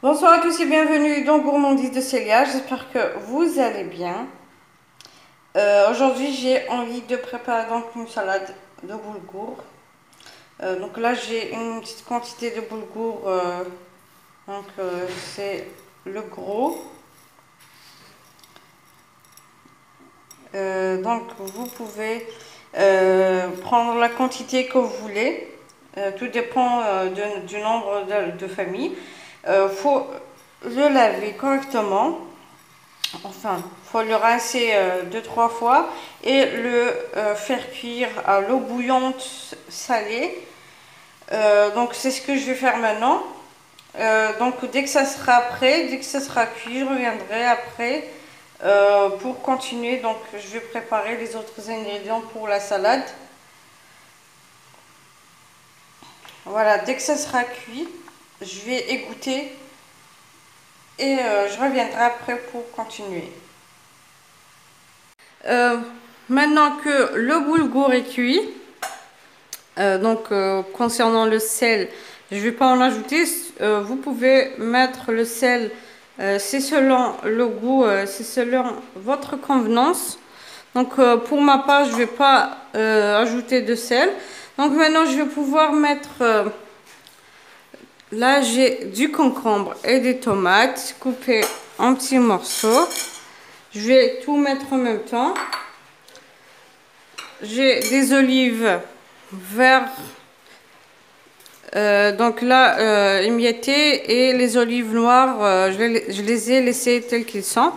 Bonsoir à tous et bienvenue dans Gourmandise de Célia, j'espère que vous allez bien. Aujourd'hui j'ai envie de préparer donc une salade de boulgour. Donc là j'ai une petite quantité de boulgour, c'est le gros. Donc vous pouvez prendre la quantité que vous voulez, tout dépend du nombre de familles. Faut le laver correctement. Enfin, il faut le rincer 2-3 fois et le faire cuire à l'eau bouillante salée. Donc c'est ce que je vais faire maintenant. Donc dès que ça sera prêt, dès que ça sera cuit, je reviendrai après pour continuer. Donc je vais préparer les autres ingrédients pour la salade. Voilà, dès que ça sera cuit, je vais égoutter et je reviendrai après pour continuer. Maintenant que le boulgour est cuit, concernant le sel, je ne vais pas en ajouter. Vous pouvez mettre le sel, c'est selon le goût, c'est selon votre convenance. Donc pour ma part, je ne vais pas ajouter de sel. Donc maintenant, je vais pouvoir mettre... là, j'ai du concombre et des tomates coupées en petits morceaux. Je vais tout mettre en même temps. J'ai des olives vertes, donc là émiettées, et les olives noires, je les ai laissées telles qu'elles sont.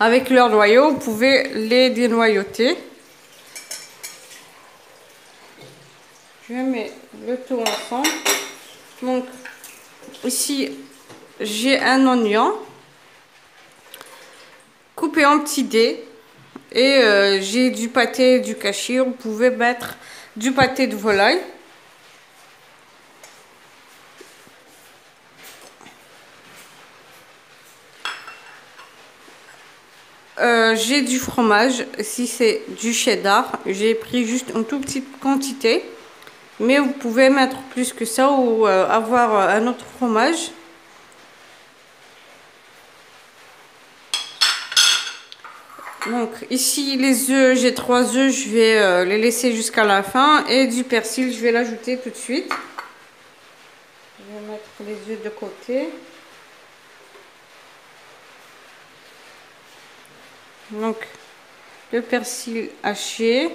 Avec leurs noyaux, vous pouvez les dénoyauter. Je mets le tout ensemble. Donc ici, j'ai un oignon coupé en petits dés. Et j'ai du pâté du cachir. Vous pouvez mettre du pâté de volaille. J'ai du fromage. Si c'est du cheddar, j'ai pris juste une toute petite quantité. Mais vous pouvez mettre plus que ça ou avoir un autre fromage. Donc ici les œufs, j'ai 3 œufs, je vais les laisser jusqu'à la fin. Et du persil, je vais l'ajouter tout de suite. Je vais mettre les œufs de côté. Donc le persil haché.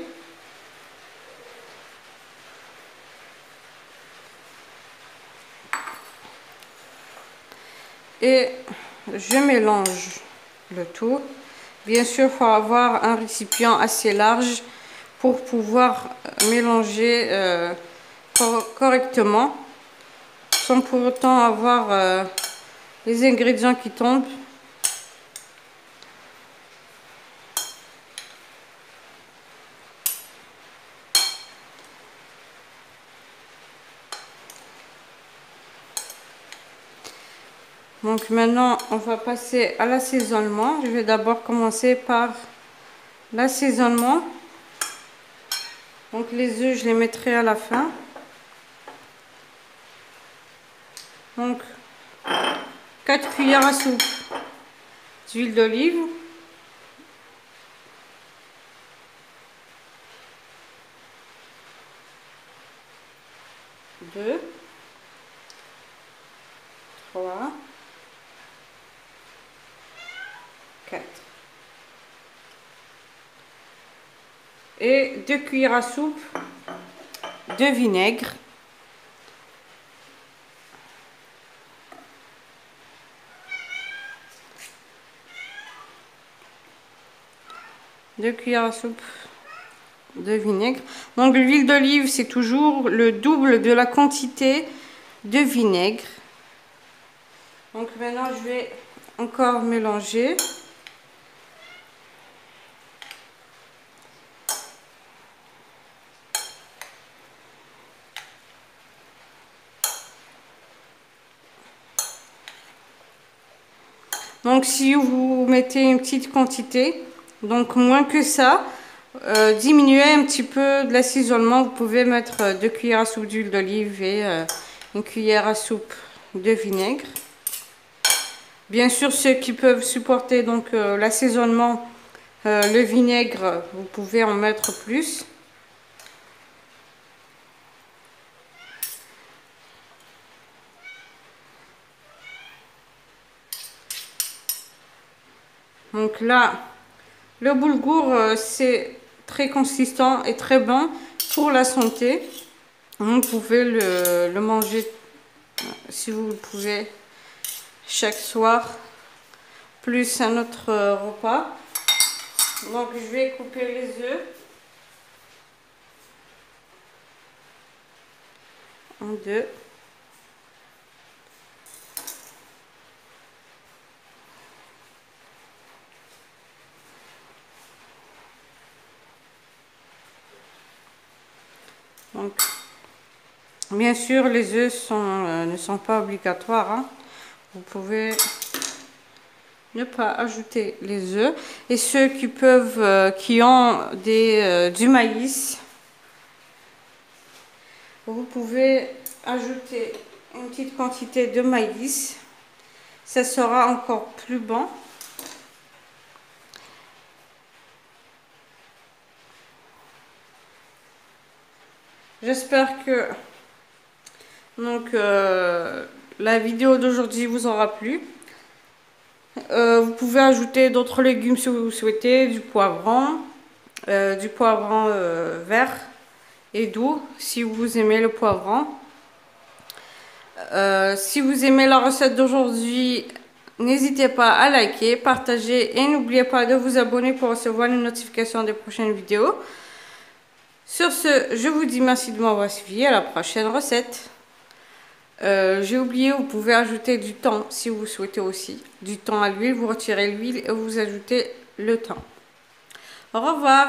Et je mélange le tout. Bien sûr, il faut avoir un récipient assez large pour pouvoir mélanger correctement, sans pour autant avoir les ingrédients qui tombent. Donc maintenant, on va passer à l'assaisonnement. Je vais d'abord commencer par l'assaisonnement. Donc les œufs, je les mettrai à la fin. Donc 4 cuillères à soupe d'huile d'olive. 2, 3, 4. Et 2 cuillères à soupe de vinaigre. Deux cuillères à soupe de vinaigre. Donc l'huile d'olive, c'est toujours le double de la quantité de vinaigre. Donc maintenant, je vais encore mélanger. Donc si vous mettez une petite quantité, donc moins que ça, diminuez un petit peu de l'assaisonnement. Vous pouvez mettre 2 cuillères à soupe d'huile d'olive et une cuillère à soupe de vinaigre. Bien sûr, ceux qui peuvent supporter donc l'assaisonnement, le vinaigre, vous pouvez en mettre plus. Donc là, le boulgour, c'est très consistant et très bon pour la santé. Vous pouvez le manger, si vous le pouvez, chaque soir, plus un autre repas. Donc je vais couper les œufs en deux. Donc, bien sûr, les œufs ne sont pas obligatoires, hein. Vous pouvez ne pas ajouter les œufs. Et ceux qui peuvent, qui ont du maïs, vous pouvez ajouter une petite quantité de maïs. Ça sera encore plus bon. J'espère que la vidéo d'aujourd'hui vous aura plu. Vous pouvez ajouter d'autres légumes si vous souhaitez, du poivron vert et doux si vous aimez le poivron. Si vous aimez la recette d'aujourd'hui, n'hésitez pas à liker, partager et n'oubliez pas de vous abonner pour recevoir les notifications des prochaines vidéos. Sur ce, je vous dis merci de m'avoir suivi. À la prochaine recette. J'ai oublié, vous pouvez ajouter du thon si vous souhaitez aussi. Du thon à l'huile, vous retirez l'huile et vous ajoutez le thon. Au revoir.